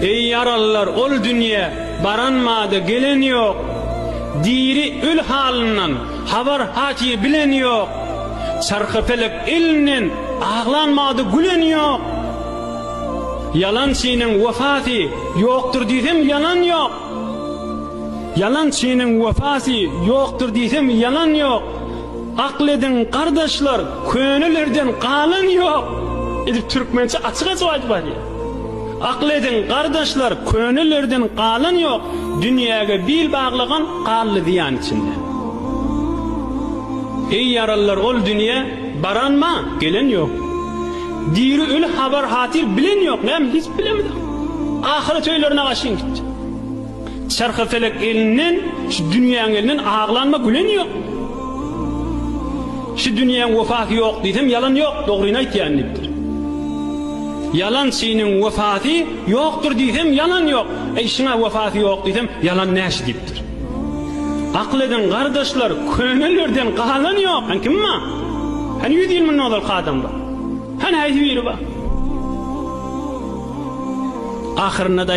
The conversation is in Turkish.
Ey yaralılar, ol dünya baranmadı, gelen yok. Diri ül halinden haber haki bilen yok. Çarkıfelik ilinin ağlanmadı, gülen yok. Yalançının vefatı yoktur desem yalan yok. Yalançının vefatı yoktur desem yalan yok. Akledin kardeşler, könüllerden kalan yok. Edip Türkmençe açık açık aytıp var ya. Akledin kardeşler, könüllerden kalan yok. Dünyaya bil bağlagan kallı diyan içinde. Ey yaralılar, ol dünya baranma, gelen yok. Diri ül haber hatir bilen yok. Nem hiç bilemedim. Ahiret öylerine kaçın gitti. Çarkıfelik elinin, şu dünyanın elinin ağlanma, gülen yok. Şu dünyanın vefatı yok dedim, yalan yok. Doğruyuna itiyanlıdır. Yalan senin vefatı yoktur dedim, yalan yok. Şuna vefatı yok dedim, yalan neşi diptir. Akledin kardeşler, könüllerden kalan yok. Hani kim mi? Hani yüdeyil mi ne olur kadında? Hani haydi biri bak. Ahırına da